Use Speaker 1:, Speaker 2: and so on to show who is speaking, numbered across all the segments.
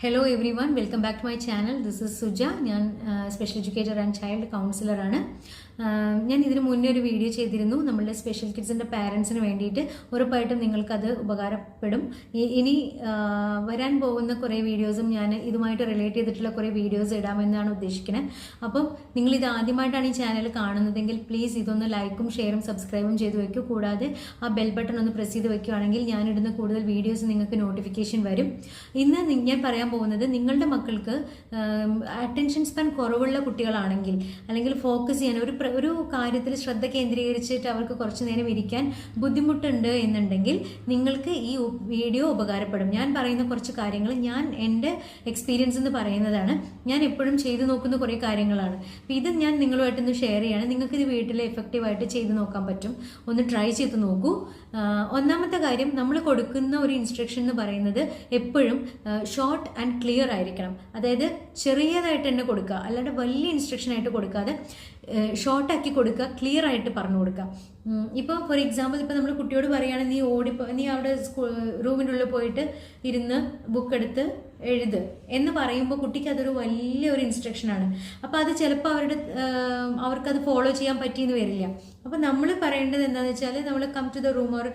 Speaker 1: Hello everyone, welcome back to my channel. This is Suja. ഞാൻ special educator and child കൗൺസിലറാണ്. ഞാൻ ഇതിന് മുന്നേ ഒരു വീഡിയോ ചെയ്തിരുന്നു നമ്മളുടെ സ്പെഷ്യൽ കിഡ്സിൻ്റെ പാരൻസിന് വേണ്ടിയിട്ട്. ഉറപ്പായിട്ടും നിങ്ങൾക്കത് ഉപകാരപ്പെടും. ഇനി വരാൻ പോകുന്ന കുറേ വീഡിയോസും ഞാൻ ഇതുമായിട്ട് റിലേറ്റ് ചെയ്തിട്ടുള്ള കുറേ വീഡിയോസ് ഇടാമെന്നാണ് ഉദ്ദേശിക്കുന്നത്. അപ്പം നിങ്ങളിത് ആദ്യമായിട്ടാണ് ഈ ചാനൽ കാണുന്നതെങ്കിൽ പ്ലീസ് ഇതൊന്ന് ലൈക്കും ഷെയറും സബ്സ്ക്രൈബും ചെയ്ത് വയ്ക്കൂ. കൂടാതെ ആ ബെൽ ബട്ടൺ ഒന്ന് പ്രസ് ചെയ്ത് വയ്ക്കുകയാണെങ്കിൽ ഞാനിടുന്ന കൂടുതൽ വീഡിയോസ് നിങ്ങൾക്ക് നോട്ടിഫിക്കേഷൻ വരും. ഇന്ന് ഞാൻ പറയാൻ പോകുന്നത് നിങ്ങളുടെ മക്കൾക്ക് അറ്റൻഷൻ സ്പാൻ കുറവുള്ള കുട്ടികളാണെങ്കിൽ അല്ലെങ്കിൽ ഫോക്കസ് ചെയ്യാൻ ഒരു കാര്യത്തിൽ ശ്രദ്ധ കേന്ദ്രീകരിച്ചിട്ട് അവർക്ക് കുറച്ചു നേരം ഇരിക്കാൻ ബുദ്ധിമുട്ടുണ്ട് എന്നുണ്ടെങ്കിൽ നിങ്ങൾക്ക് ഈ വീഡിയോ ഉപകാരപ്പെടും. ഞാൻ പറയുന്ന കുറച്ച് കാര്യങ്ങൾ ഞാൻ എൻ്റെ എക്സ്പീരിയൻസ് എന്ന് പറയുന്നതാണ്. ഞാൻ എപ്പോഴും ചെയ്തു നോക്കുന്ന കുറേ കാര്യങ്ങളാണ്. അപ്പം ഇത് ഞാൻ നിങ്ങളുമായിട്ടൊന്ന് ഷെയർ ചെയ്യാണ്. നിങ്ങൾക്ക് ഇത് വീട്ടിൽ എഫക്റ്റീവായിട്ട് ചെയ്ത് നോക്കാൻ പറ്റും. ഒന്ന് ട്രൈ ചെയ്ത് നോക്കൂ. ഒന്നാമത്തെ കാര്യം, നമ്മൾ കൊടുക്കുന്ന ഒരു ഇൻസ്ട്രക്ഷൻ എന്ന് പറയുന്നത് എപ്പോഴും ഷോർട്ട് ആൻഡ് ക്ലിയർ ആയിരിക്കണം. അതായത് ചെറിയതായിട്ട് തന്നെ കൊടുക്കുക, അല്ലാണ്ട് വലിയ ഇൻസ്ട്രക്ഷൻ ആയിട്ട് കൊടുക്കാതെ ഷോർട്ടാക്കി കൊടുക്കുക, ക്ലിയർ ആയിട്ട് പറഞ്ഞു കൊടുക്കുക. ഇപ്പോൾ ഫോർ എക്സാമ്പിൾ ഇപ്പോൾ നമ്മൾ കുട്ടിയോട് പറയുകയാണെങ്കിൽ നീ അവിടെ റൂമിൻ്റെ ഉള്ളിൽ പോയിട്ട് ഇരുന്ന് ബുക്ക് എടുത്ത് എഴുത് എന്ന് പറയുമ്പോൾ കുട്ടിക്ക് അതൊരു വലിയൊരു ഇൻസ്ട്രക്ഷനാണ്. അപ്പോൾ അത് ചിലപ്പോൾ അവർക്കത് ഫോളോ ചെയ്യാൻ പറ്റിയെന്ന് വരില്ല. അപ്പോൾ നമ്മൾ പറയേണ്ടത് എന്താണെന്ന് വെച്ചാൽ, നമ്മൾ come to the room, or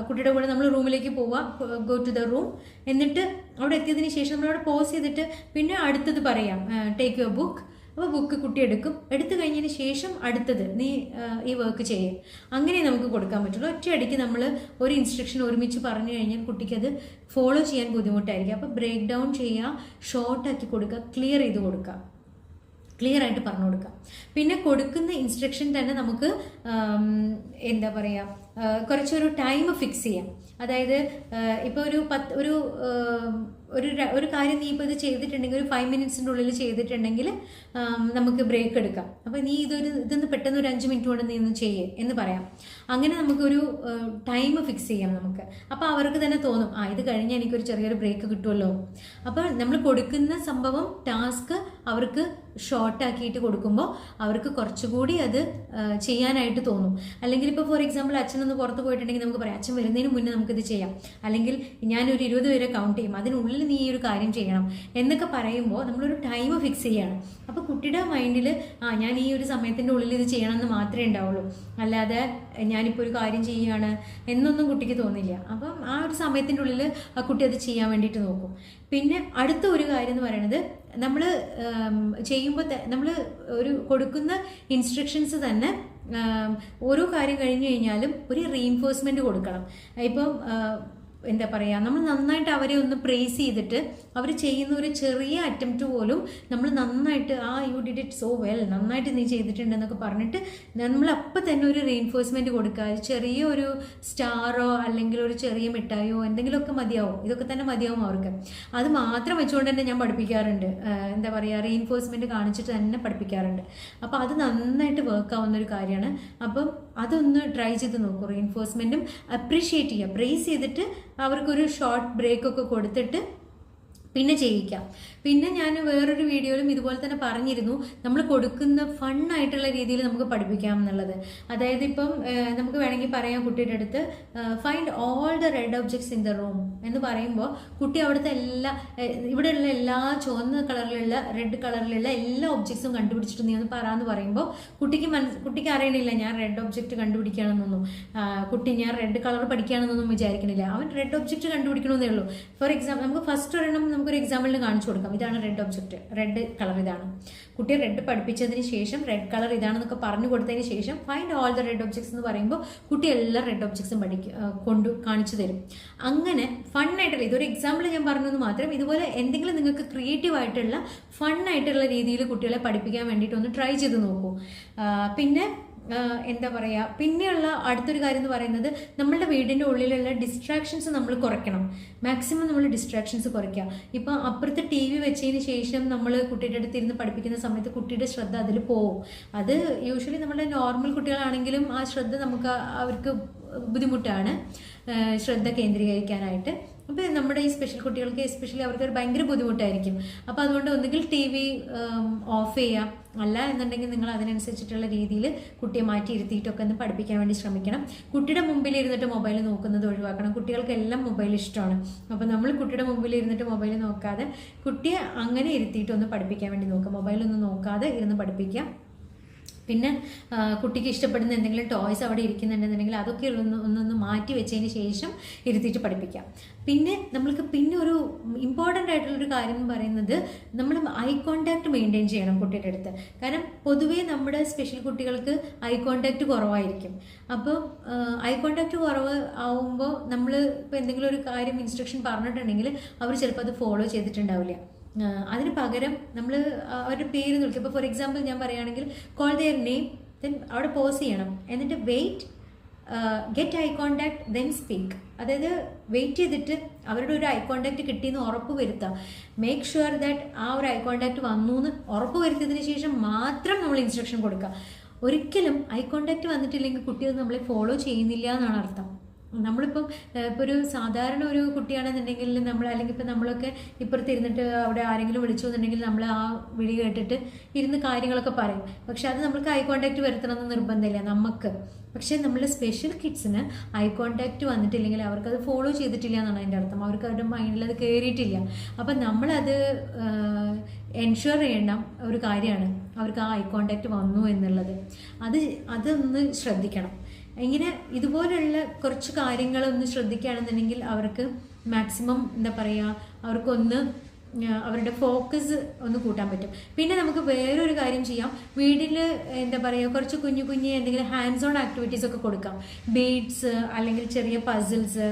Speaker 1: കുട്ടിയുടെ കൂടെ നമ്മൾ റൂമിലേക്ക് പോവുക, ഗോ ടു ദ റൂം. എന്നിട്ട് അവിടെ എത്തിയതിന് ശേഷം നമ്മളവിടെ പോസ് ചെയ്തിട്ട് പിന്നെ അടുത്തത് പറയാം, ടേക്ക് യുവർ ബുക്ക്. അപ്പോൾ ബുക്ക് കുട്ടി എടുത്തു കഴിഞ്ഞതിന് ശേഷം അടുത്തത് നീ ഈ വർക്ക് ചെയ്യും. അങ്ങനെ നമുക്ക് കൊടുക്കാൻ പറ്റുള്ളൂ. ഒറ്റയടിക്ക് നമ്മൾ ഒരു ഇൻസ്ട്രക്ഷൻ ഒരുമിച്ച് പറഞ്ഞു കഴിഞ്ഞാൽ കുട്ടിക്കത് ഫോളോ ചെയ്യാൻ ബുദ്ധിമുട്ടായിരിക്കും. അപ്പോൾ ബ്രേക്ക് ഡൗൺ ചെയ്യുക, ഷോർട്ടാക്കി കൊടുക്കുക, ക്ലിയർ ചെയ്ത് കൊടുക്കുക, ക്ലിയർ ആയിട്ട് പറഞ്ഞു കൊടുക്കുക. പിന്നെ കൊടുക്കുന്ന ഇൻസ്ട്രക്ഷൻ തന്നെ നമുക്ക് എന്താ പറയുക, കുറച്ചൊരു ടൈം ഫിക്സ് ചെയ്യാം. അതായത് ഇപ്പോൾ ഒരു കാര്യം നീ ഇപ്പോൾ ഇത് ചെയ്തിട്ടുണ്ടെങ്കിൽ, ഒരു 5 മിനിറ്റ്സിൻ്റെ ഉള്ളിൽ ചെയ്തിട്ടുണ്ടെങ്കിൽ നമുക്ക് ബ്രേക്ക് എടുക്കാം. അപ്പോൾ നീ ഇതൊന്ന് പെട്ടെന്ന് ഒരു 5 മിനിറ്റ് കൊണ്ട് നീ ഒന്ന് ചെയ്യേ എന്ന് പറയാം. അങ്ങനെ നമുക്കൊരു ടൈം ഫിക്സ് ചെയ്യാം നമുക്ക്. അപ്പോൾ അവർക്ക് തന്നെ തോന്നും, ഇത് കഴിഞ്ഞാൽ എനിക്കൊരു ചെറിയൊരു ബ്രേക്ക് കിട്ടുമല്ലോ. അപ്പോൾ നമ്മൾ കൊടുക്കുന്ന സംഭവം, ടാസ്ക് അവർക്ക് ഷോർട്ടാക്കിയിട്ട് കൊടുക്കുമ്പോൾ അവർക്ക് കുറച്ചുകൂടി അത് ചെയ്യാനായിട്ട് തോന്നും. അല്ലെങ്കിൽ ഇപ്പോൾ ഫോർ എക്സാമ്പിൾ അച്ഛനൊന്ന് പുറത്ത് പോയിട്ടുണ്ടെങ്കിൽ നമുക്ക് പറയാം, അച്ഛൻ വരുന്നതിന് മുന്നേ നമുക്കിത് ചെയ്യാം. അല്ലെങ്കിൽ ഞാനൊരു 20 വരെ കൗണ്ട് ചെയ്യും, അതിനുള്ളിൽ നീ ഈ ഒരു കാര്യം ചെയ്യണം എന്നൊക്കെ പറയുമ്പോൾ നമ്മളൊരു ടൈം ഫിക്സ് ചെയ്യാണ്. അപ്പോൾ കുട്ടിയുടെ മൈൻഡിൽ ഞാൻ ഈ ഒരു സമയത്തിൻ്റെ ഉള്ളിൽ ഇത് ചെയ്യണമെന്ന് മാത്രമേ ഉണ്ടാവുള്ളൂ, അല്ലാതെ ഞാനിപ്പോൾ ഒരു കാര്യം ചെയ്യുകയാണ് എന്നൊന്നും കുട്ടിക്ക് തോന്നില്ല. അപ്പം ആ ഒരു സമയത്തിൻ്റെ ഉള്ളിൽ ആ കുട്ടി അത് ചെയ്യാൻ വേണ്ടിയിട്ട് നോക്കും. പിന്നെ അടുത്ത ഒരു കാര്യം എന്ന് പറയുന്നത്, നമ്മൾ ചെയ്യുമ്പോൾ നമ്മൾ കൊടുക്കുന്ന ഇൻസ്ട്രക്ഷൻസ് തന്നെ ഓരോ കാര്യം കഴിഞ്ഞു കഴിഞ്ഞാലും ഒരു റീഇൻഫോഴ്സ്മെൻറ്റ് കൊടുക്കണം. ഇപ്പം എന്താ പറയുക, നമ്മൾ നന്നായിട്ട് അവരെ ഒന്ന് പ്രേസ് ചെയ്തിട്ട് അവർ ചെയ്യുന്ന ഒരു ചെറിയ അറ്റംപ്റ്റ് പോലും നമ്മൾ നന്നായിട്ട് you did it so well, നന്നായിട്ട് നീ ചെയ്തിട്ടുണ്ടെന്നൊക്കെ പറഞ്ഞിട്ട് നമ്മൾ അപ്പം തന്നെ ഒരു റീഇൻഫോഴ്സ്മെൻറ്റ് കൊടുക്കുക. ചെറിയ ഒരു സ്റ്റാറോ അല്ലെങ്കിൽ ഒരു ചെറിയ മിഠായിയോ എന്തെങ്കിലുമൊക്കെ മതിയാവും. ഇതൊക്കെ തന്നെ മതിയാവും അവർക്ക്. അത് മാത്രം വെച്ചുകൊണ്ട് തന്നെ ഞാൻ പഠിപ്പിക്കാറുണ്ട്. എന്താ പറയുക, റീഇൻഫോഴ്സ്മെൻറ്റ് കാണിച്ചിട്ട് തന്നെ പഠിപ്പിക്കാറുണ്ട്. അപ്പോൾ അത് നന്നായിട്ട് വർക്കാവുന്നൊരു കാര്യമാണ്. അപ്പം അതൊന്ന് ട്രൈ ചെയ്ത് നോക്കൂ. റീഇൻഫോഴ്സ്മെൻറ്റും അപ്രീഷിയേറ്റ് ചെയ്യുക, പ്രേസ് ചെയ്തിട്ട് അവർക്കൊരു ഷോർട്ട് ബ്രേക്കൊക്കെ കൊടുത്തിട്ട് പിന്നെ ചെയ്യിക്കാം. പിന്നെ ഞാൻ വേറൊരു വീഡിയോയിലും ഇതുപോലെ തന്നെ പറഞ്ഞിരുന്നു, നമ്മൾ കൊടുക്കുന്ന ഫണ്ണായിട്ടുള്ള രീതിയിൽ നമുക്ക് പഠിപ്പിക്കാം എന്നുള്ളത്. അതായത് ഇപ്പം നമുക്ക് വേണമെങ്കിൽ പറയാം കുട്ടിയുടെ അടുത്ത്, find all the red objects in the room എന്ന് പറയുമ്പോൾ കുട്ടി അവിടുത്തെ ഇവിടെയുള്ള എല്ലാ ചുവന്ന കളറിലുള്ള റെഡ് കളറിലുള്ള എല്ലാ ഒബ്ജക്ട്സും കണ്ടുപിടിച്ചിട്ട് നീ ഒന്ന് പറയാമെന്ന് പറയുമ്പോൾ കുട്ടിക്ക് അറിയണില്ല ഞാൻ റെഡ് ഒബ്ജക്റ്റ് കണ്ടുപിടിക്കുകയാണെന്നൊന്നും, ഞാൻ റെഡ് കളർ പഠിക്കുകയാണെന്നൊന്നും വിചാരിക്കണില്ല. അവൻ റെഡ് ഒബ്ജക്റ്റ് കണ്ടുപിടിക്കണമെന്നേ ഉള്ളൂ. ഫോർ എക്സാമ്പിൾ നമുക്ക് ഫസ്റ്റ് ഒരെണ്ണം നമുക്കൊരു എക്സാമ്പിളിന് കാണിച്ചു കൊടുക്കാം. ഇതാണ് റെഡ് ഒബ്ജക്റ്റ്, റെഡ് കളർ ഇതാണ്. കുട്ടി റെഡ് പഠിപ്പിച്ചതിന് ശേഷം റെഡ് കളർ ഇതാണെന്നൊക്കെ പറഞ്ഞു കൊടുത്തതിന് ശേഷം find all the red objects എന്ന് പറയുമ്പോൾ കുട്ടി എല്ലാ റെഡ് ഒബ്ജക്ട്സും കാണിച്ചു തരും. അങ്ങനെ ഫണ്ണായിട്ടുള്ള, ഇതൊരു എക്സാമ്പിൾ ഞാൻ പറഞ്ഞത് മാത്രം. ഇതുപോലെ എന്തെങ്കിലും നിങ്ങൾക്ക് ക്രിയേറ്റീവ് ആയിട്ടുള്ള ഫണ്ണായിട്ടുള്ള രീതിയിൽ കുട്ടികളെ പഠിപ്പിക്കാൻ വേണ്ടിയിട്ട് ഒന്ന് ട്രൈ ചെയ്ത് നോക്കൂ. പിന്നെ എന്താ പറയുക, പിന്നെയുള്ള അടുത്തൊരു കാര്യം എന്ന് പറയുന്നത്, നമ്മളുടെ വീടിൻ്റെ ഉള്ളിലുള്ള ഡിസ്ട്രാക്ഷൻസ് നമ്മൾ കുറയ്ക്കണം. മാക്സിമം നമ്മൾ ഡിസ്ട്രാക്ഷൻസ് കുറയ്ക്കുക. ഇപ്പം അപ്പുറത്ത് TV വെച്ചതിന് ശേഷം നമ്മൾ കുട്ടിയുടെ അടുത്ത് ഇരുന്ന് പഠിപ്പിക്കുന്ന സമയത്ത് കുട്ടിയുടെ ശ്രദ്ധ അതിൽ പോവും. അത് യൂഷ്വലി നമ്മുടെ നോർമൽ കുട്ടികളാണെങ്കിലും ആ ശ്രദ്ധ അവർക്ക് ബുദ്ധിമുട്ടാണ് ശ്രദ്ധ കേന്ദ്രീകരിക്കാനായിട്ട്. അപ്പോൾ നമ്മുടെ ഈ സ്പെഷ്യൽ കുട്ടികൾക്ക് എസ്പെഷ്യലി അവർക്ക് ഒരു ഭയങ്കര ബുദ്ധിമുട്ടായിരിക്കും. അപ്പോൾ അതുകൊണ്ട് ഒന്നുകിൽ ടി വി ഓഫ് ചെയ്യാം, അല്ല എന്നുണ്ടെങ്കിൽ നിങ്ങൾ അതിനനുസരിച്ചിട്ടുള്ള രീതിയിൽ കുട്ടിയെ മാറ്റി ഇരുത്തിയിട്ടൊക്കെ ഒന്ന് പഠിപ്പിക്കാൻ വേണ്ടി ശ്രമിക്കണം. കുട്ടിയുടെ മുമ്പിൽ ഇരുന്നിട്ട് മൊബൈൽ നോക്കുന്നത് ഒഴിവാക്കണം. കുട്ടികൾക്കെല്ലാം മൊബൈൽ ഇഷ്ടമാണ്. അപ്പോൾ നമ്മൾ കുട്ടിയുടെ മുമ്പിൽ ഇരുന്നിട്ട് മൊബൈൽ നോക്കാതെ കുട്ടിയെ അങ്ങനെ ഇരുത്തിയിട്ടൊന്ന് പഠിപ്പിക്കാൻ വേണ്ടി നോക്കുക. മൊബൈലൊന്നും നോക്കാതെ ഇരുന്ന് പഠിപ്പിക്കുക. പിന്നെ കുട്ടിക്ക് ഇഷ്ടപ്പെടുന്ന എന്തെങ്കിലും ടോയ്സ് അവിടെ ഇരിക്കുന്നുണ്ടെന്നുണ്ടെങ്കിൽ അതൊക്കെ ഒന്നൊന്ന് മാറ്റി വെച്ചതിന് ശേഷം ഇരുത്തിയിട്ട് പഠിപ്പിക്കാം. പിന്നെ നമ്മൾക്ക് പിന്നെ ഒരു ഇമ്പോർട്ടൻ്റ് ആയിട്ടുള്ളൊരു കാര്യം എന്ന് പറയുന്നത് നമ്മൾ ഐ കോണ്ടാക്ട് മെയിൻറ്റെയിൻ ചെയ്യണം കുട്ടിയുടെ അടുത്ത്. കാരണം പൊതുവേ നമ്മുടെ സ്പെഷ്യൽ കുട്ടികൾക്ക് ഐ കോണ്ടാക്ട് കുറവായിരിക്കും. അപ്പോൾ ഐ കോണ്ടാക്ട് കുറവ് ആവുമ്പോൾ നമ്മൾ ഇപ്പോൾ എന്തെങ്കിലും ഒരു കാര്യം ഇൻസ്ട്രക്ഷൻ പറഞ്ഞിട്ടുണ്ടെങ്കിൽ അവർ ചിലപ്പോൾ അത് ഫോളോ ചെയ്തിട്ടുണ്ടാവില്ല. അതിന് പകരം നമ്മൾ അവരുടെ പേര് വിളിക്കും. ഇപ്പോൾ ഫോർ എക്സാമ്പിൾ ഞാൻ പറയുകയാണെങ്കിൽ കോൾ ദെയർ നെയിം, ദെൻ അവിടെ പോസ് ചെയ്യണം, എന്നിട്ട് wait, get I contact, then speak. അതായത് വെയിറ്റ് ചെയ്തിട്ട് അവരുടെ ഒരു ഐ കോണ്ടാക്ട് കിട്ടിയെന്ന് ഉറപ്പ് വരുത്തുക. മേക്ക് ഷുവർ ദാറ്റ് ആ ഒരു ഐ കോണ്ടാക്ട് വന്നു എന്ന് ഉറപ്പ് വരുത്തിയതിന് ശേഷം മാത്രം നമ്മൾ ഇൻസ്ട്രക്ഷൻ കൊടുക്കുക. ഒരിക്കലും ഐ കോണ്ടാക്ട് വന്നിട്ടില്ലെങ്കിൽ കുട്ടികൾ നമ്മളെ ഫോളോ ചെയ്യുന്നില്ല എന്നാണ് അർത്ഥം. നമ്മളിപ്പം ഇപ്പോൾ ഒരു സാധാരണ ഒരു കുട്ടിയാണെന്നുണ്ടെങ്കിൽ നമ്മൾ, അല്ലെങ്കിൽ ഇപ്പം നമ്മളൊക്കെ ഇപ്പുറത്ത് ഇരുന്നിട്ട് അവിടെ ആരെങ്കിലും വിളിച്ചു എന്നുണ്ടെങ്കിൽ നമ്മൾ ആ വിളി കേട്ടിട്ട് ഇരുന്ന് കാര്യങ്ങളൊക്കെ പറയും. പക്ഷെ അത് നമ്മൾക്ക് ഐ കോണ്ടാക്ട് വരുത്തണമെന്ന് നിർബന്ധമില്ല നമുക്ക്. പക്ഷേ നമ്മളുടെ സ്പെഷ്യൽ കിഡ്സിന് ഐ കോണ്ടാക്ട് വന്നിട്ടില്ലെങ്കിൽ അവർക്കത് ഫോളോ ചെയ്തിട്ടില്ല എന്നാണ് അതിൻ്റെ അർത്ഥം. അവർക്ക് അവരുടെ മൈൻഡിൽ അത് കയറിയിട്ടില്ല. അപ്പം നമ്മളത് എൻഷുർ ചെയ്യേണ്ട ഒരു കാര്യമാണ് അവർക്ക് ആ ഐ കോണ്ടാക്ട് വന്നു എന്നുള്ളത്. അതൊന്ന് ശ്രദ്ധിക്കണം. ഇങ്ങനെ ഇതുപോലുള്ള കുറച്ച് കാര്യങ്ങളൊന്ന് ശ്രദ്ധിക്കുകയാണെന്നുണ്ടെങ്കിൽ അവർക്ക് മാക്സിമം എന്താ പറയുക, അവർക്കൊന്ന് അവരുടെ ഫോക്കസ് ഒന്ന് കൂട്ടാൻ പറ്റും. പിന്നെ നമുക്ക് വേറൊരു കാര്യം ചെയ്യാം. വീട്ടിൽ എന്താ പറയുക, കുറച്ച് കുഞ്ഞു കുഞ്ഞ് എന്തെങ്കിലും ഹാൻഡ്സ് ഓൺ ആക്ടിവിറ്റീസ് ഒക്കെ കൊടുക്കാം. ബീഡ്സ് അല്ലെങ്കിൽ ചെറിയ പസിൽസ്,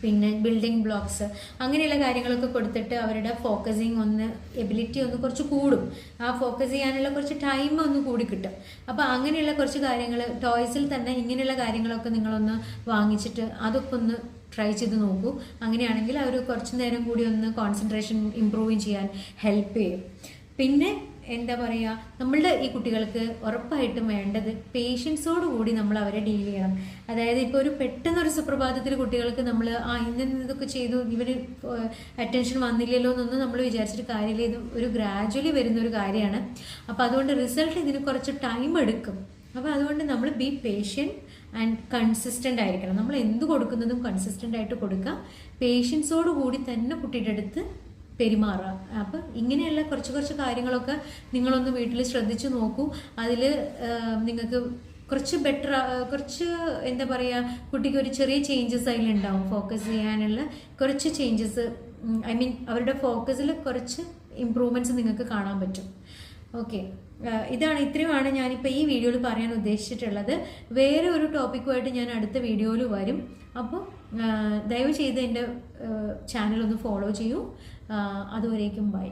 Speaker 1: പിന്നെ ബിൽഡിംഗ് ബ്ലോക്സ്, അങ്ങനെയുള്ള കാര്യങ്ങളൊക്കെ കൊടുത്തിട്ട് അവരുടെ ഫോക്കസിങ് ഒന്ന്, എബിലിറ്റി ഒന്ന് കുറച്ച് കൂടും. ആ ഫോക്കസ് ചെയ്യാനുള്ള കുറച്ച് ടൈം ഒന്ന് കൂടി കിട്ടും. അപ്പോൾ അങ്ങനെയുള്ള കുറച്ച് കാര്യങ്ങൾ ടോയ്സിൽ തന്നെ ഇങ്ങനെയുള്ള കാര്യങ്ങളൊക്കെ നിങ്ങളൊന്ന് വാങ്ങിച്ചിട്ട് അതൊക്കെ ഒന്ന് ട്രൈ ചെയ്ത് നോക്കൂ. അങ്ങനെയാണെങ്കിൽ അവർ കുറച്ച് നേരം കൂടി ഒന്ന് കോൺസെൻട്രേഷൻ ഇമ്പ്രൂവ് ചെയ്യാൻ ഹെൽപ്പ് ചെയ്യും. പിന്നെ എന്താ പറയുക, നമ്മളുടെ ഈ കുട്ടികൾക്ക് ഉറപ്പായിട്ടും വേണ്ടത് പേഷ്യൻസോടുകൂടി നമ്മൾ അവരെ ഡീൽ ചെയ്യണം. അതായത് ഇപ്പോൾ ഒരു പെട്ടെന്നൊരു സുപ്രഭാതത്തിൽ കുട്ടികൾക്ക് നമ്മൾ ഇതൊക്കെ ചെയ്തു, ഇവർ അറ്റൻഷൻ വന്നില്ലല്ലോ എന്നൊന്നും നമ്മൾ വിചാരിച്ചിട്ട് കാര്യമില്ല. ഇത് ഒരു ഗ്രാജ്വലി വരുന്നൊരു കാര്യമാണ്. അപ്പോൾ അതുകൊണ്ട് റിസൾട്ട് ഇതിന് കുറച്ച് ടൈം എടുക്കും. അപ്പോൾ അതുകൊണ്ട് നമ്മൾ ബി പേഷ്യൻറ്റ് ആൻഡ് കൺസിസ്റ്റൻ്റ് ആയിരിക്കണം. നമ്മൾ എന്ത് കൊടുക്കുന്നതും കൺസിസ്റ്റൻ്റ് ആയിട്ട് കൊടുക്കുക. പേഷ്യൻസോട് കൂടി തന്നെ കുട്ടിയുടെ അടുത്ത് പെരുമാറുക. അപ്പം ഇങ്ങനെയുള്ള കുറച്ച് കാര്യങ്ങളൊക്കെ നിങ്ങളൊന്ന് വീട്ടിൽ ശ്രദ്ധിച്ച് നോക്കൂ. അതിൽ നിങ്ങൾക്ക് കുറച്ച് ബെറ്റർ, കുറച്ച് എന്താ പറയുക, കുട്ടിക്ക് ഒരു ചെറിയ ചേഞ്ചസ് അതിലുണ്ടാവും. ഫോക്കസ് ചെയ്യാനുള്ള കുറച്ച് ചേഞ്ചസ്, ഐ മീൻ അവരുടെ ഫോക്കസിൽ കുറച്ച് ഇമ്പ്രൂവ്മെൻറ്റ്സ് നിങ്ങൾക്ക് കാണാൻ പറ്റും. ഓക്കെ, ഇത്രയുമാണ് ഞാനിപ്പോൾ ഈ വീഡിയോയിൽ പറയാൻ ഉദ്ദേശിച്ചിട്ടുള്ളത്. വേറെ ഒരു ടോപ്പിക്കുമായിട്ട് ഞാൻ അടുത്ത വീഡിയോയിൽ വരും. അപ്പോൾ ദയവ് ചെയ്ത് എൻ്റെ ചാനൽ ഒന്ന് ഫോളോ ചെയ്യൂ. അതുവരേക്കും ബൈ.